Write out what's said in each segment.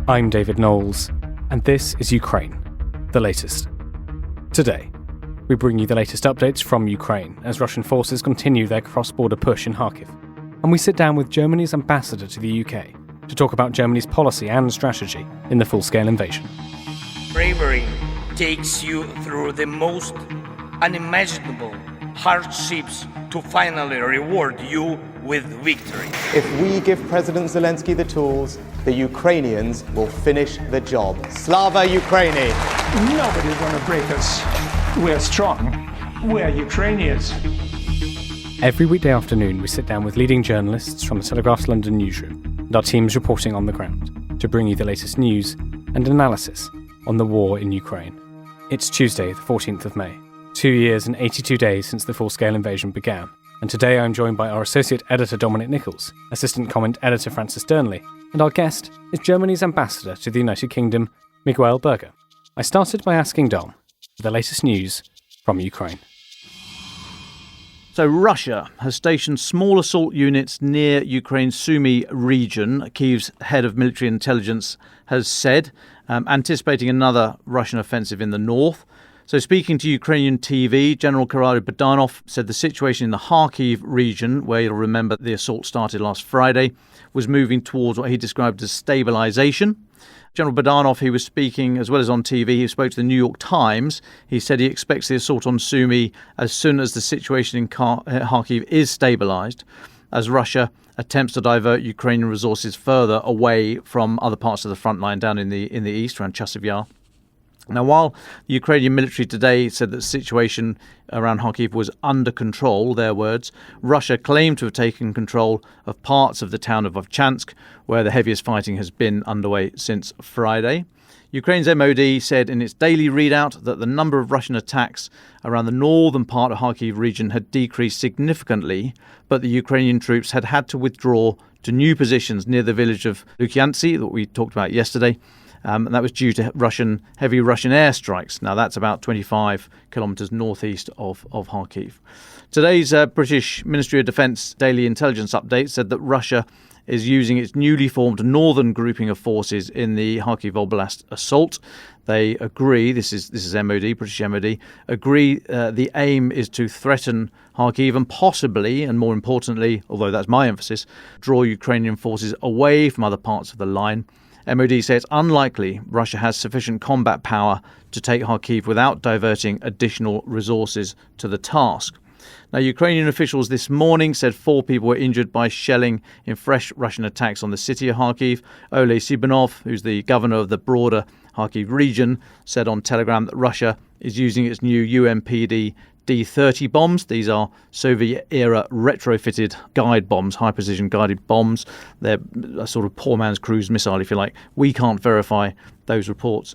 I'm David Knowles, and this is Ukraine, the latest. Today, we bring you the latest updates from Ukraine as Russian forces continue their cross-border push in Kharkiv. And we sit down with Germany's ambassador to the UK to talk about Germany's policy and strategy in the full-scale invasion. Bravery takes you through the most unimaginable hardships to finally reward you with victory. If we give President Zelensky the tools, the Ukrainians will finish the job. Slava Ukraini! Nobody's gonna break us. We're strong. We're Ukrainians. Every weekday afternoon, we sit down with leading journalists from the Telegraph's London newsroom and our teams reporting on the ground to bring you the latest news and analysis on the war in Ukraine. It's Tuesday, the 14th of May, 2 years and 82 days since the full-scale invasion began. And today I'm joined by our associate editor Dominic Nicholls, assistant comment editor Francis Dearnley, and our guest is Germany's ambassador to the United Kingdom, Miguel Berger. I started by asking Dom for the latest news from Ukraine. So Russia has stationed small assault units near Ukraine's Sumy region, Kyiv's head of military intelligence has said, anticipating another Russian offensive in the north. So speaking to Ukrainian TV, General Bogdanov said the situation in the Kharkiv region, where you'll remember the assault started last Friday, was moving towards what he described as stabilization. General Bogdanov, he was speaking as well as on TV, he spoke to the New York Times. He said he expects the assault on Sumy as soon as the situation in Kharkiv is stabilized, as Russia attempts to divert Ukrainian resources further away from other parts of the front line down in the east, around Chasiv Yar. Now, while the Ukrainian military today said that the situation around Kharkiv was under control, their words, Russia claimed to have taken control of parts of the town of Vovchansk, where the heaviest fighting has been underway since Friday. Ukraine's MOD said in its daily readout that the number of Russian attacks around the northern part of Kharkiv region had decreased significantly, but the Ukrainian troops had to withdraw to new positions near the village of Lukyantsy that we talked about yesterday. And that was due to heavy Russian airstrikes. Now, that's about 25 kilometres northeast of Kharkiv. Today's British Ministry of Defence Daily Intelligence Update said that Russia is using its newly formed northern grouping of forces in the Kharkiv Oblast assault. They agree, this is MOD, British MOD, agree the aim is to threaten Kharkiv and possibly, and more importantly, although that's my emphasis, draw Ukrainian forces away from other parts of the line. MOD says it's unlikely Russia has sufficient combat power to take Kharkiv without diverting additional resources to the task. Now, Ukrainian officials this morning said 4 people were injured by shelling in fresh Russian attacks on the city of Kharkiv. Oleh Sybenov, who's the governor of the broader Kharkiv region, said on Telegram that Russia is using its new UMPD D-30 bombs. These are Soviet-era retrofitted guide bombs, high-precision guided bombs. They're a sort of poor man's cruise missile, if you like. We can't verify those reports.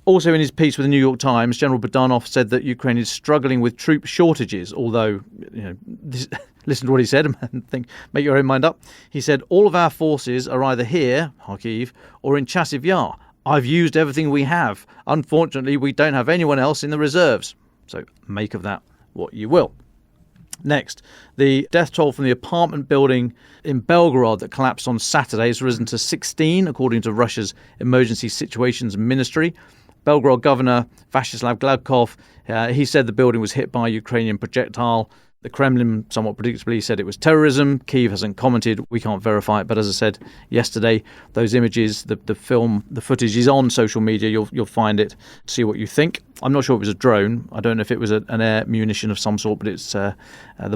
Also in his piece with the New York Times, General Bogdanov said that Ukraine is struggling with troop shortages, although, listen to what he said and make your own mind up. He said, all of our forces are either here, Kharkiv, or in Chasiv Yar. I've used everything we have. Unfortunately, we don't have anyone else in the reserves. So make of that what you will. Next, the death toll from the apartment building in Belgorod that collapsed on Saturday has risen to 16, according to Russia's Emergency Situations Ministry. Belgorod Governor Vyacheslav Gladkov, he said the building was hit by a Ukrainian projectile. The Kremlin, somewhat predictably, said it was terrorism. Kyiv hasn't commented. We can't verify it. But as I said yesterday, those images, the film, the footage is on social media. You'll find it. See what you think. I'm not sure it was a drone. I don't know if it was an air munition of some sort, but it's the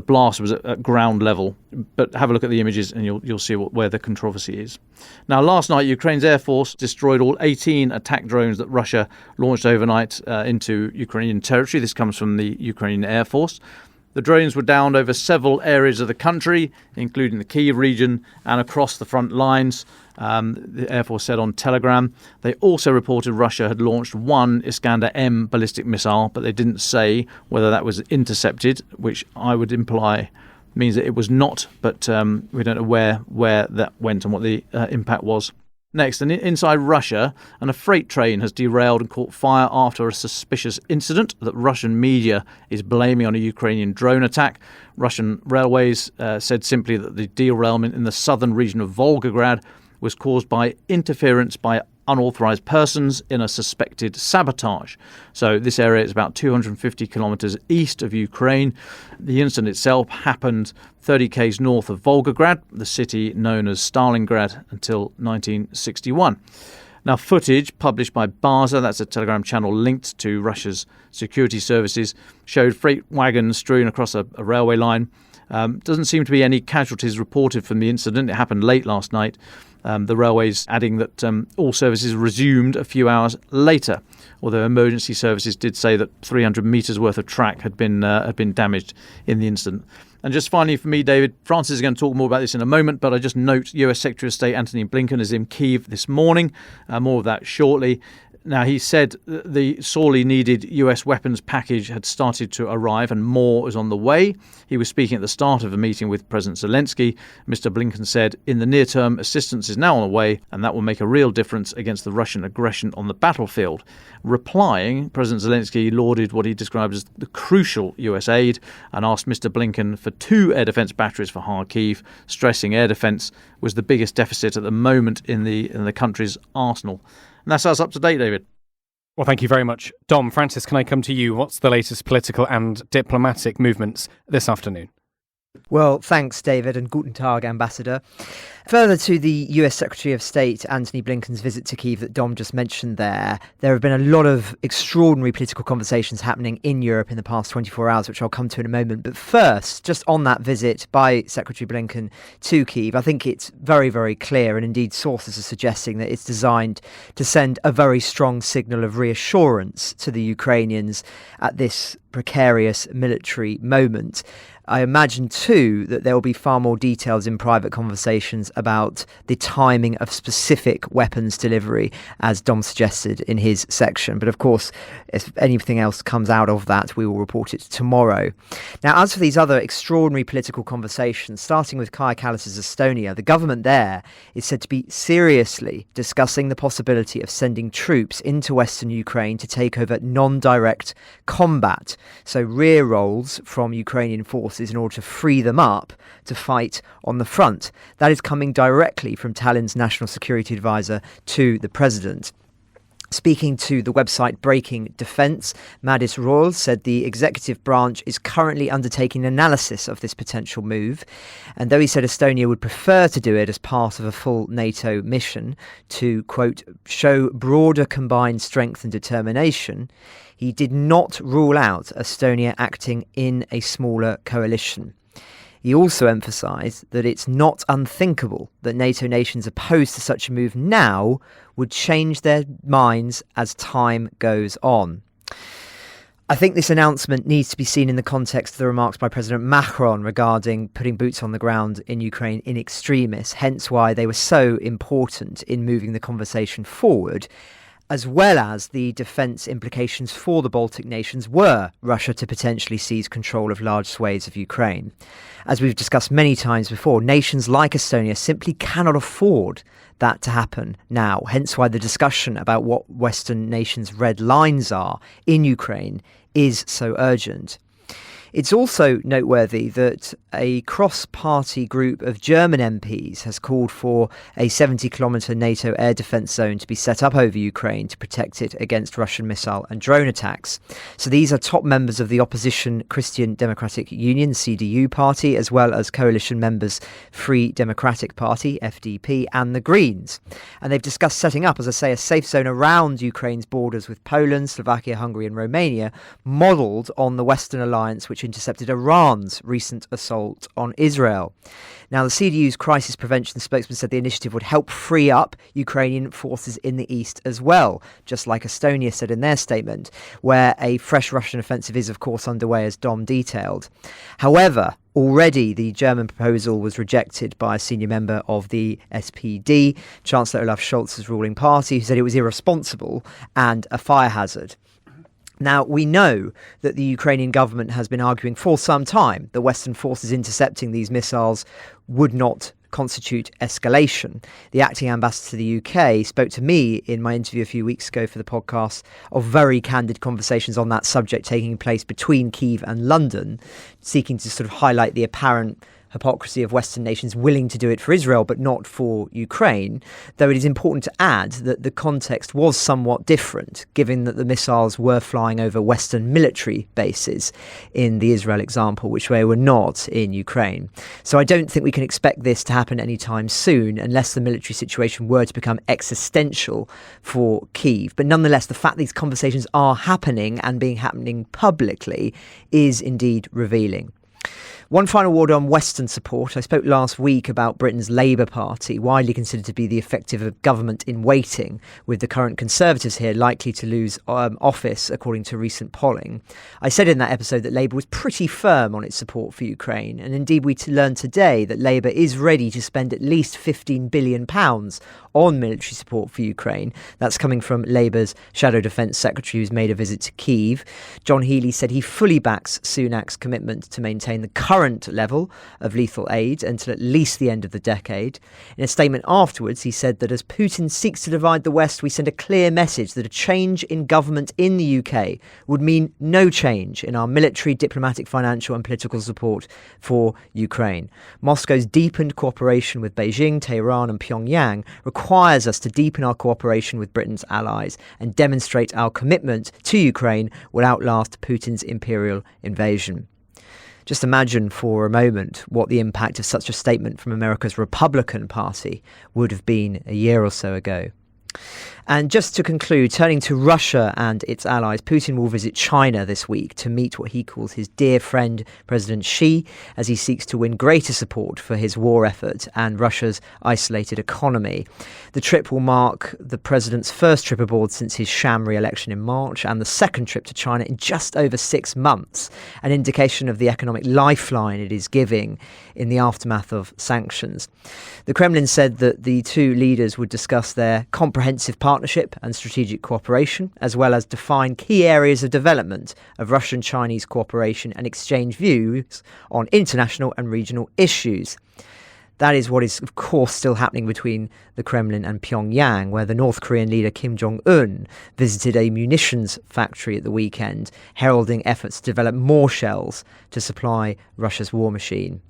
blast was at ground level. But have a look at the images and you'll see where the controversy is. Now, last night, Ukraine's Air Force destroyed all 18 attack drones that Russia launched overnight into Ukrainian territory. This comes from the Ukrainian Air Force. The drones were downed over several areas of the country, including the Kyiv region and across the front lines, the Air Force said on Telegram. They also reported Russia had launched one Iskander-M ballistic missile, but they didn't say whether that was intercepted, which I would imply means that it was not, but we don't know where that went and what the impact was. Next, and inside Russia, a freight train has derailed and caught fire after a suspicious incident that Russian media is blaming on a Ukrainian drone attack. Russian railways said simply that the derailment in the southern region of Volgograd was caused by interference by unauthorized persons in a suspected sabotage. So this area is about 250 kilometers east of Ukraine. The incident itself happened 30 km north of Volgograd, the city known as Stalingrad until 1961. Now, footage published by Berger, that's a Telegram channel linked to Russia's security services, showed freight wagons strewn across a railway line. Doesn't seem to be any casualties reported from the incident. It happened late last night. The railways adding that all services resumed a few hours later, although emergency services did say that 300 metres worth of track had been damaged in the incident. And just finally for me, David, Francis is going to talk more about this in a moment, but I just note US Secretary of State Antony Blinken is in Kyiv this morning. More of that shortly. Now, he said the sorely needed US weapons package had started to arrive and more is on the way. He was speaking at the start of a meeting with President Zelensky. Mr. Blinken said, in the near term, assistance is now on the way, and that will make a real difference against the Russian aggression on the battlefield. Replying, President Zelensky lauded what he described as the crucial US aid and asked Mr. Blinken for 2 air defence batteries for Kharkiv, stressing air defence was the biggest deficit at the moment in the country's arsenal. And that's us up to date, David. Well, thank you very much. Dom, Francis, can I come to you? What's the latest political and diplomatic movements this afternoon? Well, thanks, David, and Guten Tag, Ambassador. Further to the US Secretary of State Antony Blinken's visit to Kyiv that Dom just mentioned there have been a lot of extraordinary political conversations happening in Europe in the past 24 hours, which I'll come to in a moment. But first, just on that visit by Secretary Blinken to Kyiv, I think it's very, very clear, and indeed sources are suggesting that it's designed to send a very strong signal of reassurance to the Ukrainians at this precarious military moment. I imagine, too, that there will be far more details in private conversations about the timing of specific weapons delivery, as Dom suggested in his section. But of course, if anything else comes out of that, we will report it tomorrow. Now, as for these other extraordinary political conversations, starting with Kaja Kallas's Estonia, the government there is said to be seriously discussing the possibility of sending troops into Western Ukraine to take over non-direct combat, so rear roles from Ukrainian forces in order to free them up to fight on the front. That is coming directly from Tallinn's national security advisor to the president. Speaking to the website Breaking Defence, Madis Royal said the executive branch is currently undertaking analysis of this potential move. And though he said Estonia would prefer to do it as part of a full NATO mission to, quote, show broader combined strength and determination, he did not rule out Estonia acting in a smaller coalition. He also emphasised that it's not unthinkable that NATO nations opposed to such a move now would change their minds as time goes on. I think this announcement needs to be seen in the context of the remarks by President Macron regarding putting boots on the ground in Ukraine in extremis, hence why they were so important in moving the conversation forward, as well as the defence implications for the Baltic nations were Russia to potentially seize control of large swathes of Ukraine. As we've discussed many times before, nations like Estonia simply cannot afford that to happen now, hence why the discussion about what Western nations' red lines are in Ukraine is so urgent. It's also noteworthy that a cross-party group of German MPs has called for a 70-kilometre NATO air defence zone to be set up over Ukraine to protect it against Russian missile and drone attacks. So these are top members of the opposition Christian Democratic Union, CDU party, as well as coalition members Free Democratic Party, FDP, and the Greens. And they've discussed setting up, as I say, a safe zone around Ukraine's borders with Poland, Slovakia, Hungary and Romania, modelled on the Western alliance which intercepted Iran's recent assault on Israel. Now, the CDU's crisis prevention spokesman said the initiative would help free up Ukrainian forces in the east as well, just like Estonia said in their statement, where a fresh Russian offensive is, of course, underway, as Dom detailed. However, already the German proposal was rejected by a senior member of the SPD, Chancellor Olaf Scholz's ruling party, who said it was irresponsible and a fire hazard. Now, we know that the Ukrainian government has been arguing for some time that Western forces intercepting these missiles would not constitute escalation. The acting ambassador to the UK spoke to me in my interview a few weeks ago for the podcast of very candid conversations on that subject taking place between Kyiv and London, seeking to sort of highlight the apparent hypocrisy of Western nations willing to do it for Israel but not for Ukraine, though it is important to add that the context was somewhat different, given that the missiles were flying over Western military bases in the Israel example, which they were not in Ukraine. So I don't think we can expect this to happen anytime soon unless the military situation were to become existential for Kyiv. But nonetheless, the fact these conversations are happening and happening publicly is indeed revealing. One final word on Western support. I spoke last week about Britain's Labour Party, widely considered to be the effective government in waiting, with the current Conservatives here likely to lose office, according to recent polling. I said in that episode that Labour was pretty firm on its support for Ukraine, and indeed we learned today that Labour is ready to spend at least £15 billion on military support for Ukraine. That's coming from Labour's Shadow Defence Secretary, who's made a visit to Kyiv. John Healey said he fully backs Sunak's commitment to maintain the current level of lethal aid until at least the end of the decade. In a statement afterwards, he said that as Putin seeks to divide the West, we send a clear message that a change in government in the UK would mean no change in our military, diplomatic, financial and political support for Ukraine. Moscow's deepened cooperation with Beijing, Tehran and Pyongyang requires us to deepen our cooperation with Britain's allies and demonstrate our commitment to Ukraine will outlast Putin's imperial invasion. Just imagine for a moment what the impact of such a statement from America's Republican Party would have been a year or so ago. And just to conclude, turning to Russia and its allies, Putin will visit China this week to meet what he calls his dear friend, President Xi, as he seeks to win greater support for his war effort and Russia's isolated economy. The trip will mark the president's first trip abroad since his sham re-election in March and the second trip to China in just over 6 months, an indication of the economic lifeline it is giving in the aftermath of sanctions. The Kremlin said that the two leaders would discuss their comprehensive partnership and strategic cooperation, as well as define key areas of development of Russian-Chinese cooperation and exchange views on international and regional issues. That is what is, of course, still happening between the Kremlin and Pyongyang, where the North Korean leader Kim Jong-un visited a munitions factory at the weekend, heralding efforts to develop more shells to supply Russia's war machine.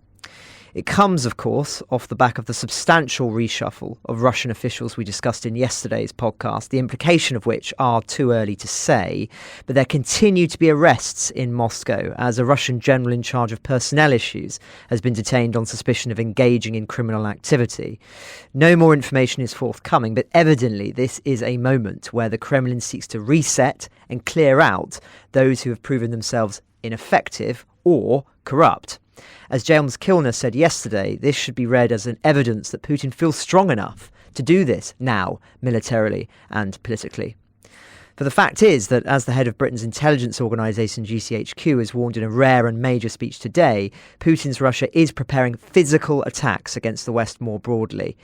It comes, of course, off the back of the substantial reshuffle of Russian officials we discussed in yesterday's podcast, the implication of which are too early to say, but there continue to be arrests in Moscow as a Russian general in charge of personnel issues has been detained on suspicion of engaging in criminal activity. No more information is forthcoming, but evidently this is a moment where the Kremlin seeks to reset and clear out those who have proven themselves ineffective or corrupt. As James Kilner said yesterday, this should be read as an evidence that Putin feels strong enough to do this now, militarily and politically. For the fact is that, as the head of Britain's intelligence organisation GCHQ has warned in a rare and major speech today, Putin's Russia is preparing physical attacks against the West more broadly.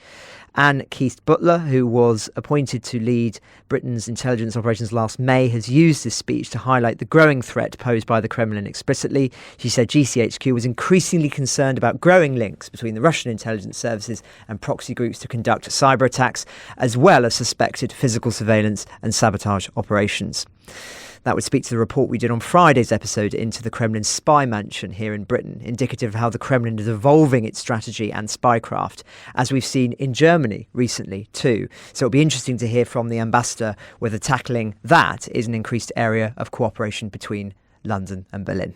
Anne Keith Butler, who was appointed to lead Britain's intelligence operations last May, has used this speech to highlight the growing threat posed by the Kremlin explicitly. She said GCHQ was increasingly concerned about growing links between the Russian intelligence services and proxy groups to conduct cyber attacks, as well as suspected physical surveillance and sabotage operations. That would speak to the report we did on Friday's episode into the Kremlin's spy mansion here in Britain, indicative of how the Kremlin is evolving its strategy and spycraft, as we've seen in Germany recently too. So it'll be interesting to hear from the ambassador whether tackling that is an increased area of cooperation between London and Berlin.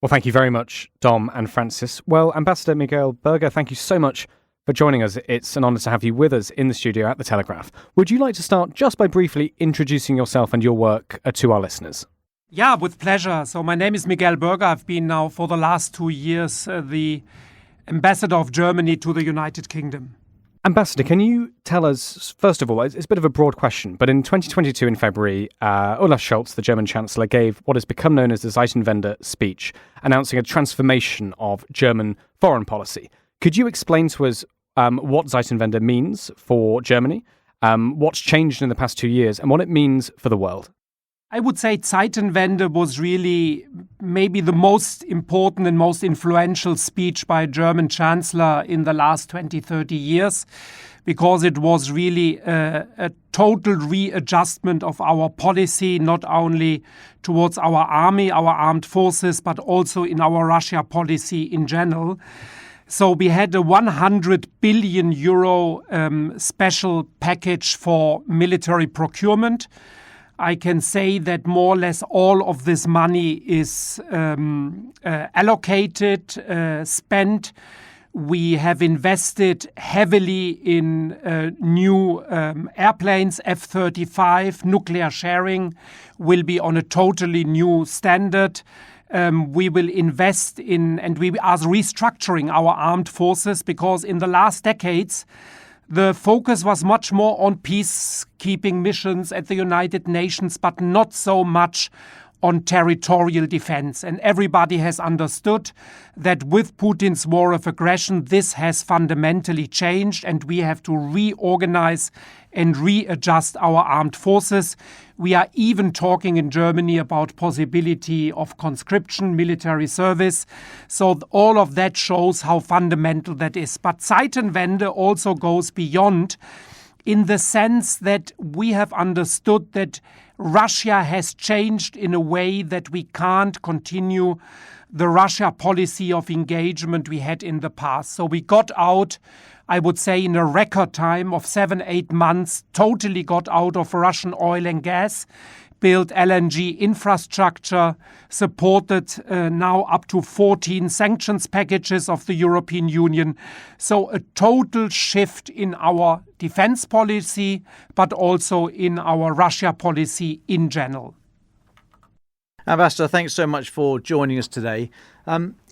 Well, thank you very much, Dom and Francis. Well, Ambassador Miguel Berger, thank you so much for joining us. It's an honour to have you with us in the studio at the Telegraph. Would you like to start just by briefly introducing yourself and your work to our listeners? Yeah, with pleasure. So my name is Miguel Berger. I've been now for the last 2 years the ambassador of Germany to the United Kingdom. Ambassador, can you tell us, first of all, it's a bit of a broad question, but in 2022 in February, Olaf Scholz, the German Chancellor, gave what has become known as the Zeitenwende speech, announcing a transformation of German foreign policy. Could you explain to us what Zeitenwende means for Germany, what's changed in the past 2 years, and what it means for the world? I would say Zeitenwende was really maybe the most important and most influential speech by a German chancellor in the last 20, 30 years, because it was really a total readjustment of our policy, not only towards our army, our armed forces, but also in our Russia policy in general. So we had a 100 billion euro special package for military procurement. I can say that more or less all of this money is allocated, spent. We have invested heavily in new airplanes, F-35. Nuclear sharing will be on a totally new standard. We will invest in, and we are restructuring our armed forces, because in the last decades, the focus was much more on peacekeeping missions at the United Nations, but not so much on territorial defense. And everybody has understood that with Putin's war of aggression, this has fundamentally changed, and we have to reorganize and readjust our armed forces. We are even talking in Germany about possibility of conscription, military service. So all of that shows how fundamental that is. But Zeitenwende also goes beyond, in the sense that we have understood that Russia has changed in a way that we can't continue the Russia policy of engagement we had in the past. So we got out, I would say, in a record time of 7-8 months, totally got out of Russian oil and gas, built LNG infrastructure, supported now up to 14 sanctions packages of the European Union. So a total shift in our defense policy, but also in our Russia policy in general. Ambassador, thanks so much for joining us today.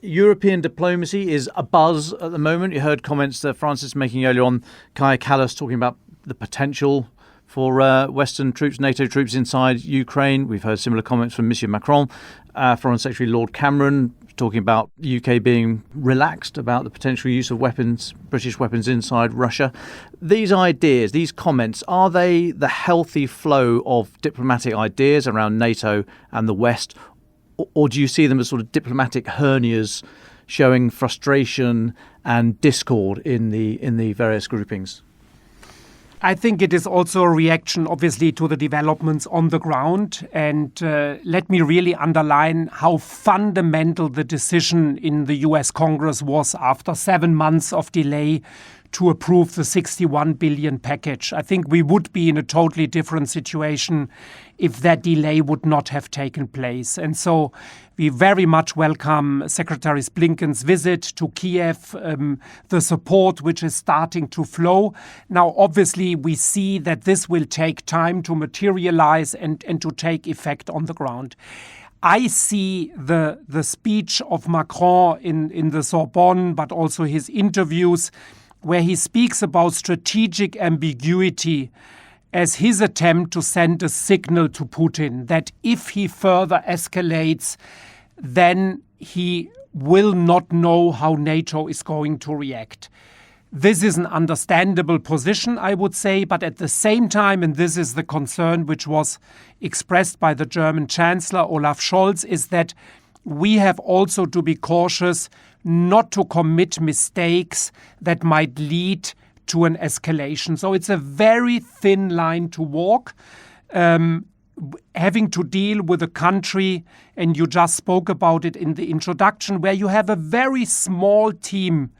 European diplomacy is abuzz at the moment. You heard comments that Francis making earlier on, Kaja Kallas talking about the potential for Western troops, NATO troops inside Ukraine. We've heard similar comments from Monsieur Macron, Foreign Secretary Lord Cameron, talking about the UK being relaxed about the potential use of weapons, British weapons inside Russia. These ideas, these comments, are they the healthy flow of diplomatic ideas around NATO and the West, or do you see them as sort of diplomatic hernias showing frustration and discord in the various groupings? I think it is also a reaction, obviously, to the developments on the ground. And let me really underline how fundamental the decision in the US Congress was after 7 months of delay to approve the 61 billion package. I think we would be in a totally different situation if that delay would not have taken place. And so we very much welcome Secretary Blinken's visit to Kyiv, the support which is starting to flow. Now, obviously, we see that this will take time to materialize and to take effect on the ground. I see the speech of Macron in the Sorbonne, but also his interviews, where he speaks about strategic ambiguity as his attempt to send a signal to Putin that if he further escalates, then he will not know how NATO is going to react. This is an understandable position, I would say, but at the same time, and this is the concern which was expressed by the German Chancellor Olaf Scholz, is that we have also to be cautious not to commit mistakes that might lead to an escalation. So it's a very thin line to walk. Having to deal with a country, and you just spoke about it in the introduction, where you have a very small team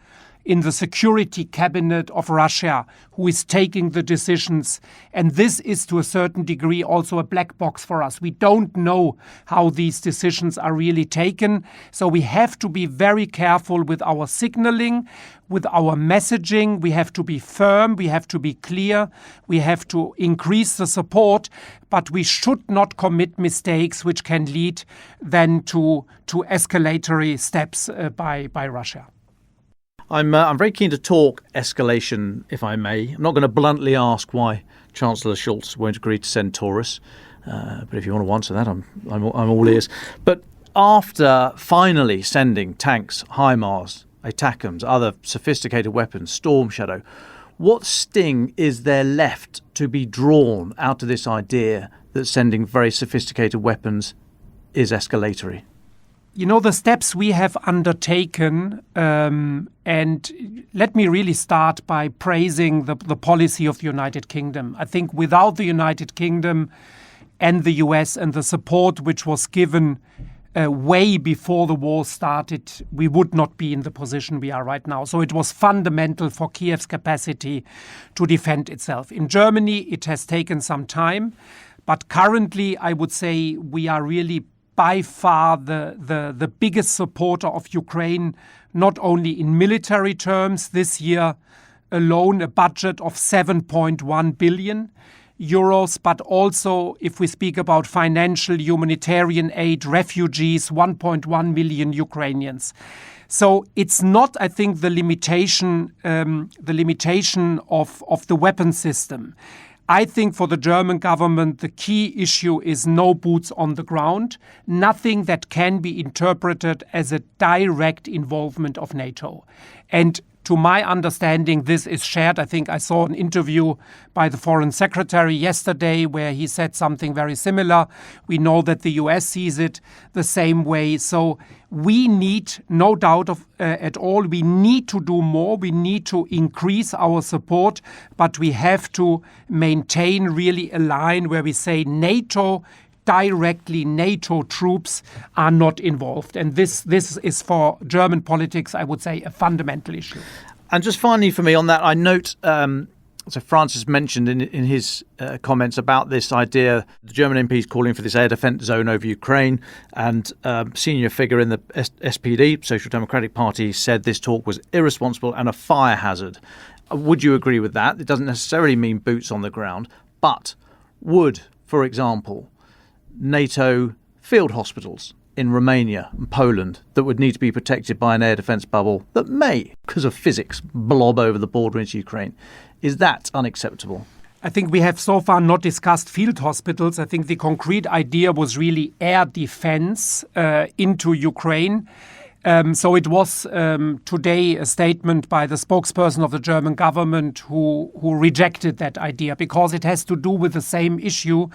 in the security cabinet of Russia who is taking the decisions. And this is to a certain degree also a black box for us. We don't know how these decisions are really taken. So we have to be very careful with our signaling, with our messaging. We have to be firm. We have to be clear. We have to increase the support. But we should not commit mistakes which can lead then to escalatory steps by Russia. I'm very keen to talk escalation, if I may. I'm not going to bluntly ask why Chancellor Scholz won't agree to send Taurus, but if you want to answer that, I'm all ears. But after finally sending tanks, HIMARS, ATACMS, other sophisticated weapons, Storm Shadow, What sting is there left to be drawn out of this idea that sending very sophisticated weapons is escalatory? The steps we have undertaken, and let me really start by praising the policy of the United Kingdom. I think without the United Kingdom and the US and the support which was given way before the war started, we would not be in the position we are right now. So it was fundamental for Kiev's capacity to defend itself. In Germany, it has taken some time, but currently I would say we are really by far the biggest supporter of Ukraine, not only in military terms. This year alone, a budget of 7.1 billion euros, but also if we speak about financial, humanitarian aid, refugees, 1.1 million Ukrainians. So it's not, I think, the limitation of the weapon system. I think for the German government, the key issue is no boots on the ground, nothing that can be interpreted as a direct involvement of NATO. And to my understanding, this is shared. I think I saw an interview by the Foreign Secretary yesterday where he said something very similar. We know that the US sees it the same way. So we need, no doubt at all, we need to do more. We need to increase our support, but we have to maintain really a line where we say NATO troops are not involved. And this is for German politics, I would say, a fundamental issue. And just finally for me on that, I note, so Francis mentioned in his comments about this idea, the German MPs calling for this air defence zone over Ukraine, and senior figure in the SPD, Social Democratic Party, said this talk was irresponsible and a fire hazard. Would you agree with that? It doesn't necessarily mean boots on the ground, but would, for example, NATO field hospitals in Romania and Poland that would need to be protected by an air defence bubble that may, because of physics, blob over the border into Ukraine. Is that unacceptable? I think we have so far not discussed field hospitals. I think the concrete idea was really air defence into Ukraine. So it was today a statement by the spokesperson of the German government who rejected that idea because it has to do with the same issue,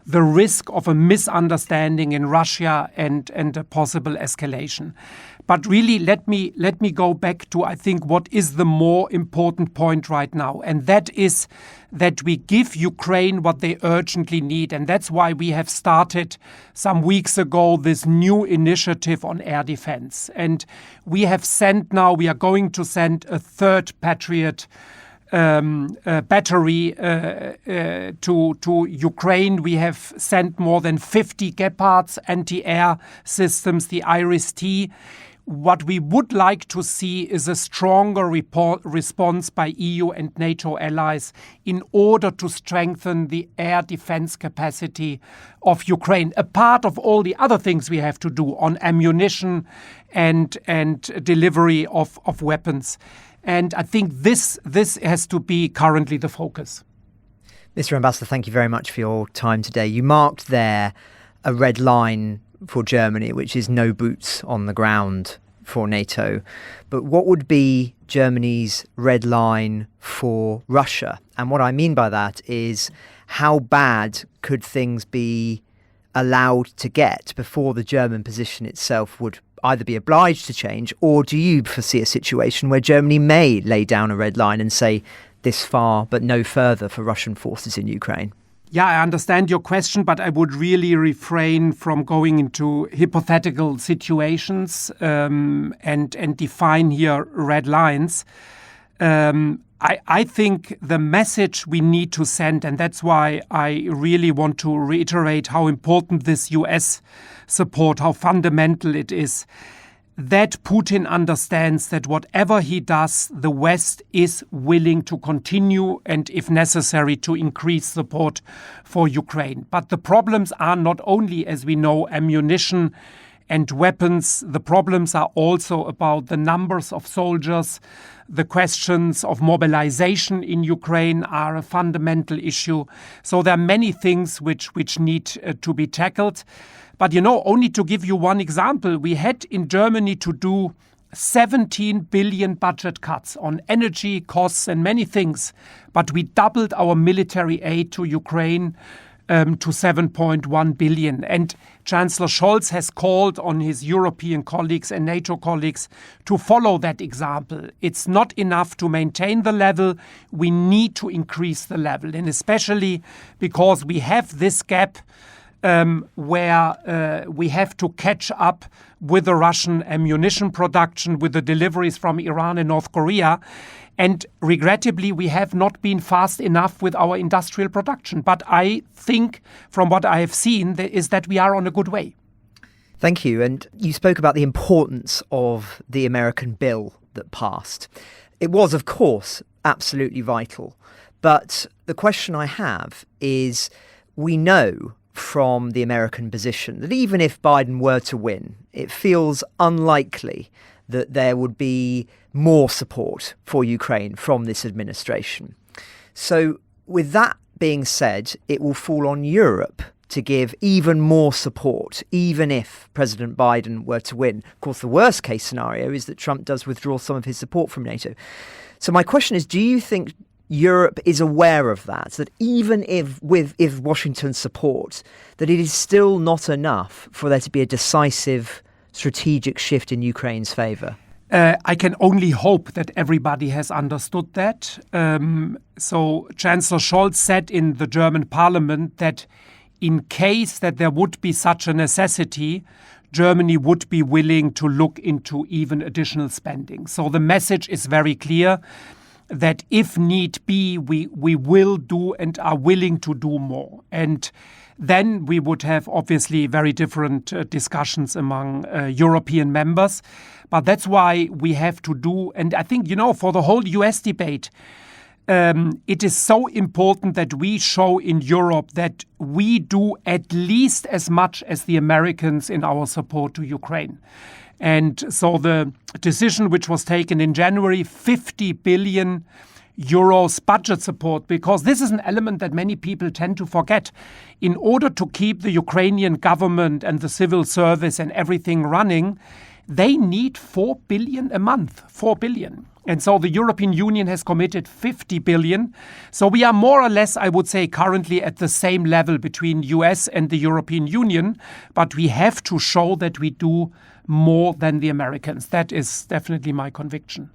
the risk of a misunderstanding in Russia and a possible escalation. But really, let me go back to, I think, what is the more important point right now. And that is that we give Ukraine what they urgently need. And that's why we have started some weeks ago this new initiative on air defense. And we are going to send a third Patriot battery to Ukraine. We have sent more than 50 Gepards anti-air systems, the Iris-T. What we would like to see is a stronger response by EU and NATO allies in order to strengthen the air defense capacity of Ukraine, a part of all the other things we have to do on ammunition and delivery of weapons. And I think this has to be currently the focus. Mr. Ambassador, thank you very much for your time today. You marked there a red line for Germany, which is no boots on the ground for NATO. But what would be Germany's red line for Russia? And what I mean by that is, how bad could things be allowed to get before the German position itself would either be obliged to change, or do you foresee a situation where Germany may lay down a red line and say this far but no further for Russian forces in Ukraine? Yeah, I understand your question, but I would really refrain from going into hypothetical situations and define here red lines. I think the message we need to send, and that's why I really want to reiterate how important this US support, how fundamental it is, that Putin understands that whatever he does, the West is willing to continue and, if necessary, to increase support for Ukraine. But the problems are not only, as we know, ammunition and weapons. The problems are also about the numbers of soldiers. The questions of mobilization in Ukraine are a fundamental issue. So there are many things which need to be tackled. But, only to give you one example, we had in Germany to do 17 billion budget cuts on energy costs and many things, but we doubled our military aid to Ukraine to 7.1 billion. And Chancellor Scholz has called on his European colleagues and NATO colleagues to follow that example. It's not enough to maintain the level. We need to increase the level, and especially because we have this gap where we have to catch up with the Russian ammunition production, with the deliveries from Iran and North Korea. And regrettably, we have not been fast enough with our industrial production. But I think, from what I have seen, is that we are on a good way. Thank you. And you spoke about the importance of the American bill that passed. It was, of course, absolutely vital. But the question I have is, we know from the American position that even if Biden were to win, it feels unlikely that there would be more support for Ukraine from this administration. So with that being said, it will fall on Europe to give even more support, even if President Biden were to win. Of course, the worst case scenario is that Trump does withdraw some of his support from NATO. So my question is, do you think Europe is aware of that even if with Washington's support, that it is still not enough for there to be a decisive strategic shift in Ukraine's favour? I can only hope that everybody has understood that. So Chancellor Scholz said in the German parliament that in case that there would be such a necessity, Germany would be willing to look into even additional spending. So the message is very clear that if need be, we will do and are willing to do more. And then we would have obviously very different discussions among European members. But that's why we have to do, and I think, for the whole US debate, it is so important that we show in Europe that we do at least as much as the Americans in our support to Ukraine. And so the decision which was taken in January, 50 billion euros budget support, because this is an element that many people tend to forget. In order to keep the Ukrainian government and the civil service and everything running, they need 4 billion a month, 4 billion. And so the European Union has committed 50 billion. So we are more or less, I would say, currently at the same level between US and the European Union. But we have to show that we do more than the Americans. That is definitely my conviction.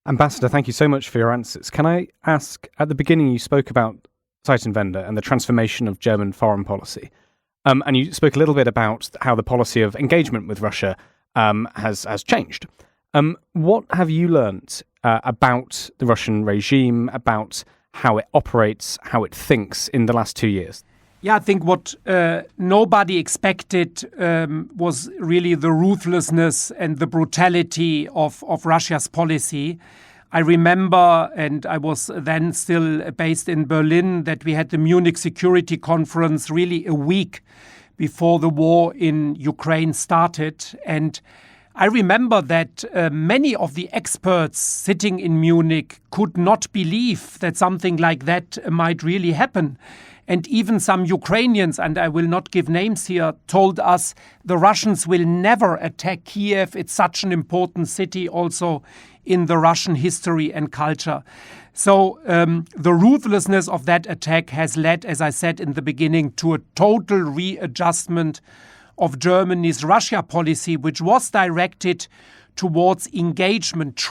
Ambassador, thank you so much for your answers. Can I ask, at the beginning you spoke about Zeitenwende and the transformation of German foreign policy. And you spoke a little bit about how the policy of engagement with Russia has changed. What have you learnt about the Russian regime, about how it operates, how it thinks in the last 2 years? Yeah, I think what nobody expected was really the ruthlessness and the brutality of Russia's policy. I remember, and I was then still based in Berlin, that we had the Munich Security Conference really a week before the war in Ukraine started. And I remember that many of the experts sitting in Munich could not believe that something like that might really happen. And even some Ukrainians, and I will not give names here, told us the Russians will never attack Kyiv. It's such an important city also in the Russian history and culture. So the ruthlessness of that attack has led, as I said in the beginning, to a total readjustment of Germany's Russia policy, which was directed towards engagement,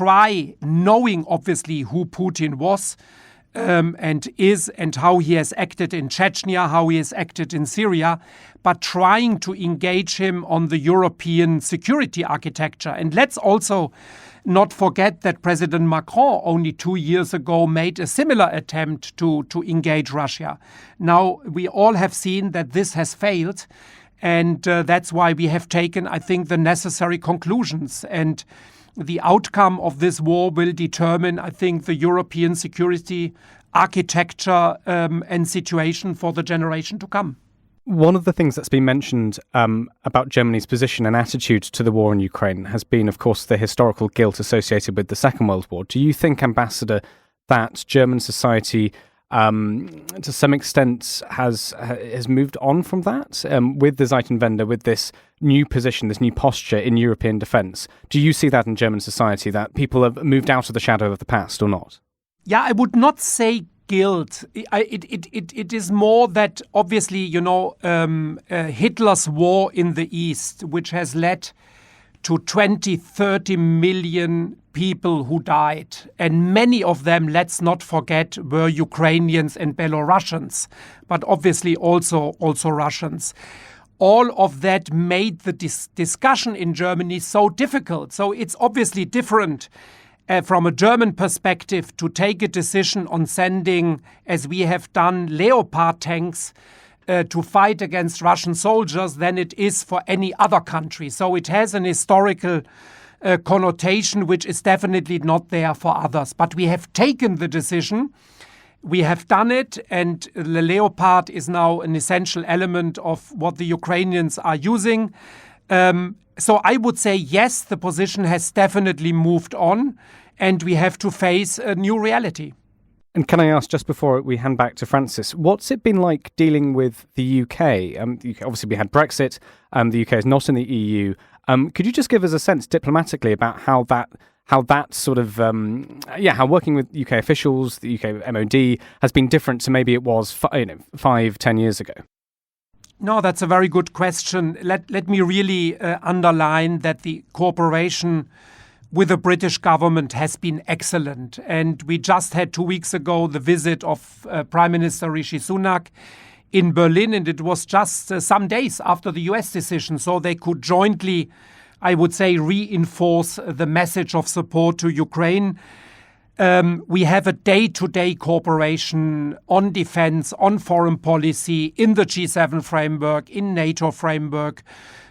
knowing obviously who Putin was, and is, and how he has acted in Chechnya, how he has acted in Syria, but trying to engage him on the European security architecture. And let's also not forget that President Macron only 2 years ago made a similar attempt to engage Russia. Now, we all have seen that this has failed, and that's why we have taken, I think, the necessary conclusions. And the outcome of this war will determine, I think, the European security architecture and situation for the generation to come. One of the things that's been mentioned about Germany's position and attitude to the war in Ukraine has been, of course, the historical guilt associated with the Second World War. Do you think, Ambassador, that German society to some extent has moved on from that with the Zeitenwende, with this new position, this new posture in European defence. Do you see that in German society, that people have moved out of the shadow of the past or not? Yeah, I would not say guilt. It is more that obviously, Hitler's war in the East, which has led to 20-30 million people who died. And many of them, let's not forget, were Ukrainians and Belarusians, but obviously also Russians. All of that made the discussion in Germany so difficult. So it's obviously different from a German perspective to take a decision on sending, as we have done, Leopard tanks to fight against Russian soldiers than it is for any other country. So it has an historical connotation which is definitely not there for others. But we have taken the decision, we have done it, and the Leopard is now an essential element of what the Ukrainians are using. So I would say, yes, the position has definitely moved on, and we have to face a new reality. And can I ask, just before we hand back to Francis, what's it been like dealing with the UK? Obviously, we had Brexit. The UK is not in the EU. Could you just give us a sense diplomatically about how that sort of, how working with UK officials, the UK MOD, has been different to maybe it was 5-10 years ago? No, that's a very good question. Let me really underline that the cooperation with the British government has been excellent. And we just had 2 weeks ago the visit of Prime Minister Rishi Sunak in Berlin, and it was just some days after the US decision, so they could jointly, I would say, reinforce the message of support to Ukraine. We have a day-to-day cooperation on defense, on foreign policy, in the G7 framework, in NATO framework.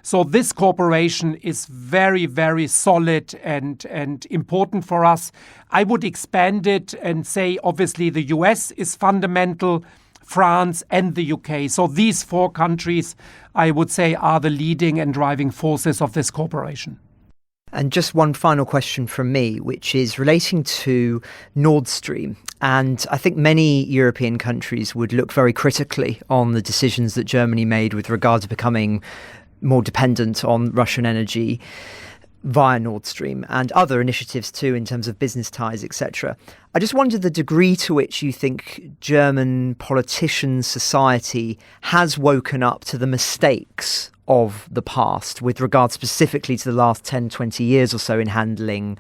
So this cooperation is very, very solid and important for us. I would expand it and say, obviously, the US is fundamental, France and the UK. So these 4 countries, I would say, are the leading and driving forces of this cooperation. And just one final question from me, which is relating to Nordstream. And I think many European countries would look very critically on the decisions that Germany made with regard to becoming more dependent on Russian energy via Nord Stream and other initiatives too in terms of business ties, etc. I just wondered the degree to which you think German politicians, society has woken up to the mistakes of the past with regard specifically to the last 10, 20 years or so in handling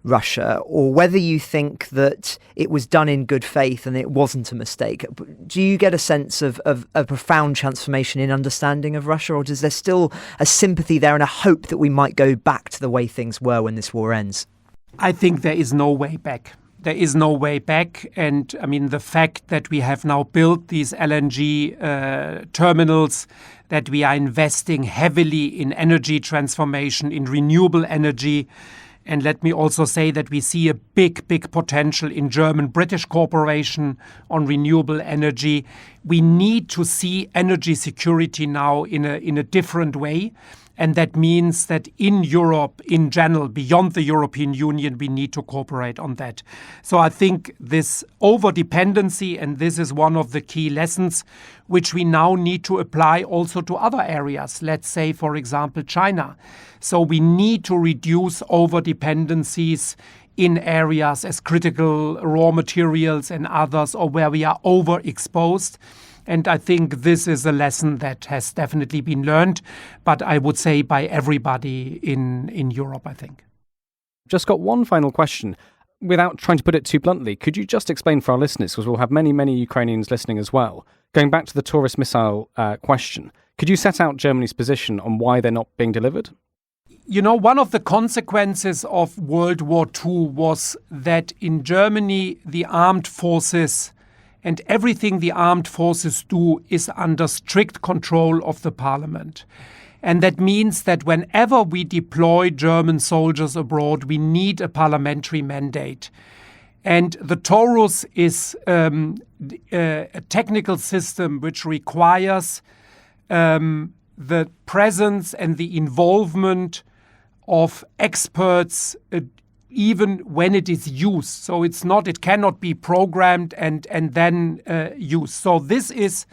Russia, or whether you think that it was done in good faith and it wasn't a mistake. Do you get a sense of a profound transformation in understanding of Russia, or is there still a sympathy there and a hope that we might go back to the way things were when this war ends? I think there is no way back. There is no way back. And I mean, the fact that we have now built these LNG terminals, that we are investing heavily in energy transformation, in renewable energy. And let me also say that we see a big, big potential in German-British cooperation on renewable energy. We need to see energy security now in a different way. And that means that in Europe, in general, beyond the European Union, we need to cooperate on that. So I think this over-dependency, and this is one of the key lessons, which we now need to apply also to other areas. Let's say, for example, China. So we need to reduce over-dependencies in areas as critical raw materials and others, or where we are overexposed. And I think this is a lesson that has definitely been learned, but I would say by everybody in Europe, I think. Just got one final question. Without trying to put it too bluntly, could you just explain for our listeners, because we'll have many, many Ukrainians listening as well, going back to the Taurus missile question, could you set out Germany's position on why they're not being delivered? You know, one of the consequences of World War II was that in Germany, the armed forces and everything the armed forces do is under strict control of the parliament. And that means that whenever we deploy German soldiers abroad, we need a parliamentary mandate. And the Taurus is a technical system which requires the presence and the involvement of experts even when it is used. So it cannot be programmed and then used. So this is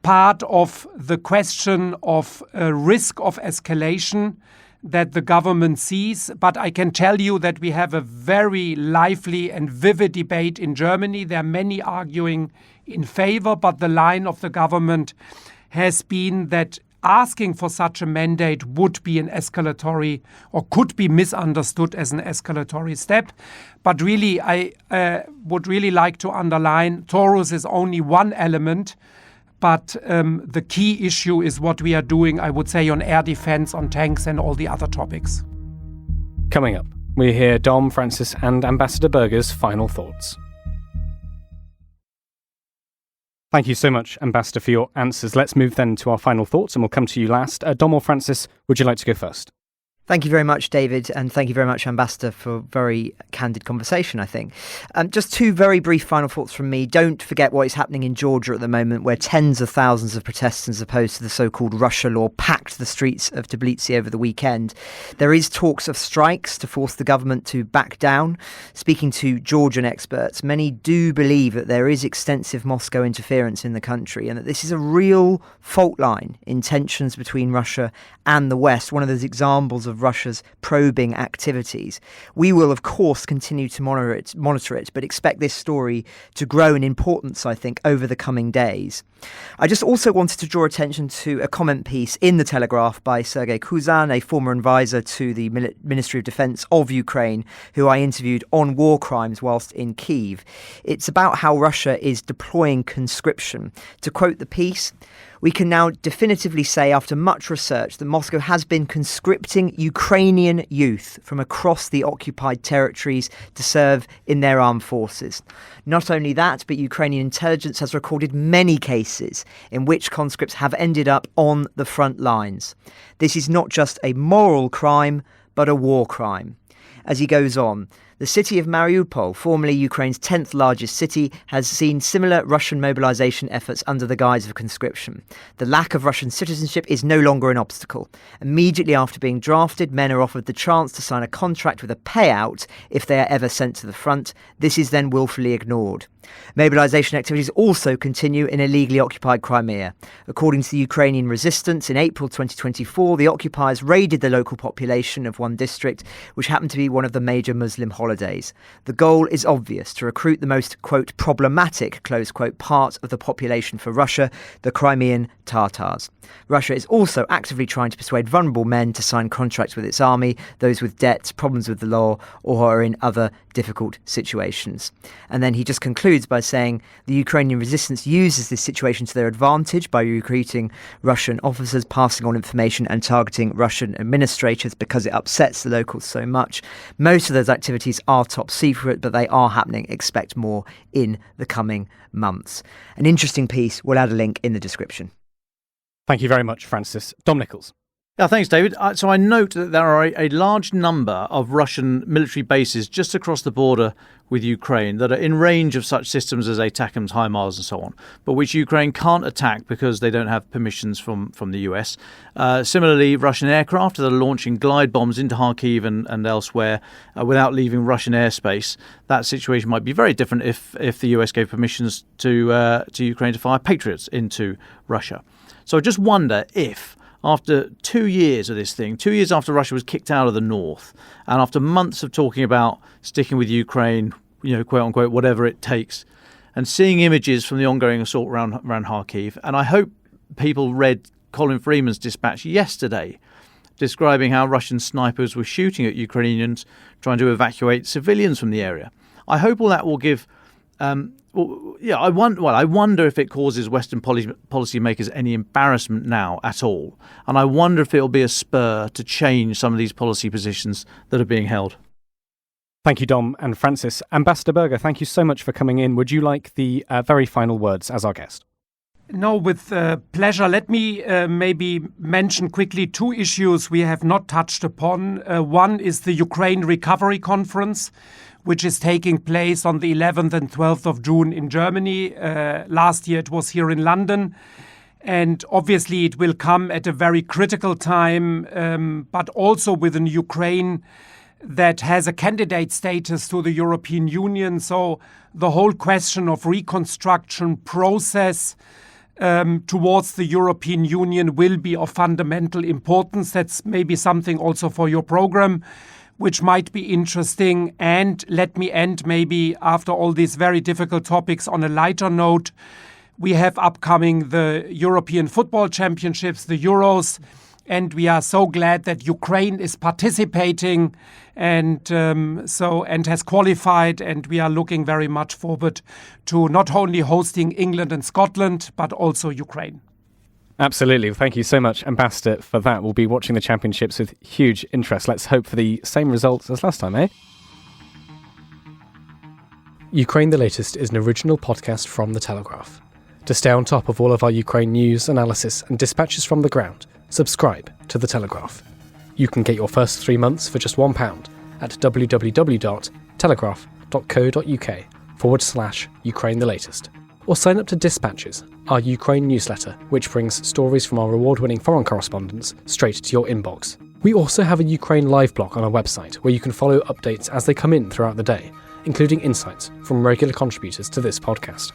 part of the question of risk of escalation that the government sees. But I can tell you that we have a very lively and vivid debate in Germany. There are many arguing in favor, but the line of the government has been that asking for such a mandate would be an escalatory, or could be misunderstood as an escalatory step. But really, I would really like to underline, Taurus is only one element, but the key issue is what we are doing, I would say, on air defense, on tanks and all the other topics. Coming up, we hear Dom, Francis and Ambassador Berger's final thoughts. Thank you so much, Ambassador, for your answers. Let's move then to our final thoughts, and we'll come to you last. Dom or Francis, would you like to go first? Thank you very much, David, and thank you very much, Ambassador, for a very candid conversation, I think. Just two very brief final thoughts from me. Don't forget what is happening in Georgia at the moment, where tens of thousands of protesters opposed to the so-called Russia law packed the streets of Tbilisi over the weekend. There is talks of strikes to force the government to back down. Speaking to Georgian experts, many do believe that there is extensive Moscow interference in the country and that this is a real fault line in tensions between Russia and the West, one of those examples of Russia's probing activities. We will, of course, continue to monitor it, but expect this story to grow in importance, I think, over the coming days. I just also wanted to draw attention to a comment piece in the Telegraph by Sergei Kuzan, a former advisor to the Ministry of Defense of Ukraine, who I interviewed on war crimes whilst in Kyiv. It's about how Russia is deploying conscription. To quote the piece, "We can now definitively say, after much research, that Moscow has been conscripting Ukrainian youth from across the occupied territories to serve in their armed forces. Not only that, but Ukrainian intelligence has recorded many cases in which conscripts have ended up on the front lines. This is not just a moral crime, but a war crime." As he goes on, the city of Mariupol, formerly Ukraine's 10th largest city, has seen similar Russian mobilization efforts under the guise of conscription. The lack of Russian citizenship is no longer an obstacle. Immediately after being drafted, men are offered the chance to sign a contract with a payout if they are ever sent to the front. This is then willfully ignored. Mobilisation activities also continue in illegally occupied Crimea. According to the Ukrainian resistance, in April 2024, the occupiers raided the local population of one district, which happened to be one of the major Muslim holidays. The goal is obvious: to recruit the most, quote, problematic, close quote, part of the population for Russia, the Crimean Tatars. Russia is also actively trying to persuade vulnerable men to sign contracts with its army, those with debts, problems with the law, or who are in other difficult situations. And then he just concludes by saying the Ukrainian resistance uses this situation to their advantage by recruiting Russian officers, passing on information and targeting Russian administrators because it upsets the locals so much. Most of those activities are top secret, but they are happening. Expect more in the coming months. An interesting piece. We'll add a link in the description. Thank you very much, Francis. Dom Nicholls. Yeah, thanks, David. So I note that there are a large number of Russian military bases just across the border with Ukraine that are in range of such systems as ATACMS, HIMARS and so on, but which Ukraine can't attack because they don't have permissions from the US. Similarly, Russian aircraft that are launching glide bombs into Kharkiv and elsewhere without leaving Russian airspace. That situation might be very different if the US gave permissions to Ukraine to fire Patriots into Russia. So I just wonder if, after 2 years of this thing, 2 years after Russia was kicked out of the north, and after months of talking about sticking with Ukraine, quote unquote, whatever it takes, and seeing images from the ongoing assault around Kharkiv, and I hope people read Colin Freeman's dispatch yesterday, describing how Russian snipers were shooting at Ukrainians trying to evacuate civilians from the area. I hope all that will give. I wonder if it causes Western policymakers any embarrassment now at all. And I wonder if it'll be a spur to change some of these policy positions that are being held. Thank you, Dom and Francis. Ambassador Berger, thank you so much for coming in. Would you like the very final words as our guest? No, with pleasure. Let me maybe mention quickly two issues we have not touched upon. One is the Ukraine Recovery Conference, which is taking place on the 11th and 12th of June in Germany. Last year it was here in London. And obviously it will come at a very critical time, but also within Ukraine that has a candidate status to the European Union. So the whole question of reconstruction process towards the European Union will be of fundamental importance. That's maybe something also for your program, which might be interesting. And let me end maybe after all these very difficult topics on a lighter note. We have upcoming the European Football Championships, the Euros, and we are so glad that Ukraine is participating and has qualified, and we are looking very much forward to not only hosting England and Scotland, but also Ukraine. Absolutely. Thank you so much, Ambassador, for that. We'll be watching the championships with huge interest. Let's hope for the same results as last time, eh? Ukraine the Latest is an original podcast from The Telegraph. To stay on top of all of our Ukraine news, analysis and dispatches from the ground, subscribe to The Telegraph. You can get your first 3 months for just £1 at www.telegraph.co.uk/Ukraine the Latest. Or sign up to Dispatches, our Ukraine newsletter, which brings stories from our award-winning foreign correspondents straight to your inbox. We also have a Ukraine live blog on our website where you can follow updates as they come in throughout the day, including insights from regular contributors to this podcast.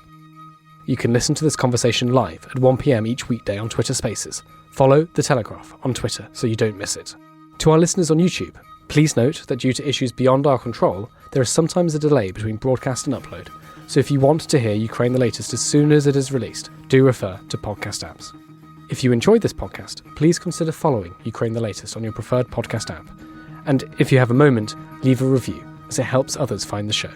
You can listen to this conversation live at 1 p.m. each weekday on Twitter Spaces. Follow The Telegraph on Twitter so you don't miss it. To our listeners on YouTube, please note that due to issues beyond our control, there is sometimes a delay between broadcast and upload. So if you want to hear Ukraine the Latest as soon as it is released, do refer to podcast apps. If you enjoyed this podcast, please consider following Ukraine the Latest on your preferred podcast app. And if you have a moment, leave a review, as it helps others find the show.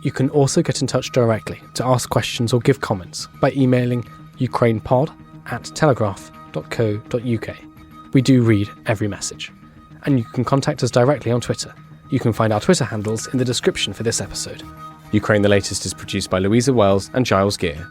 You can also get in touch directly to ask questions or give comments by emailing ukrainepod@telegraph.co.uk. We do read every message. And you can contact us directly on Twitter. You can find our Twitter handles in the description for this episode. Ukraine the Latest is produced by Louisa Wells and Giles Gear.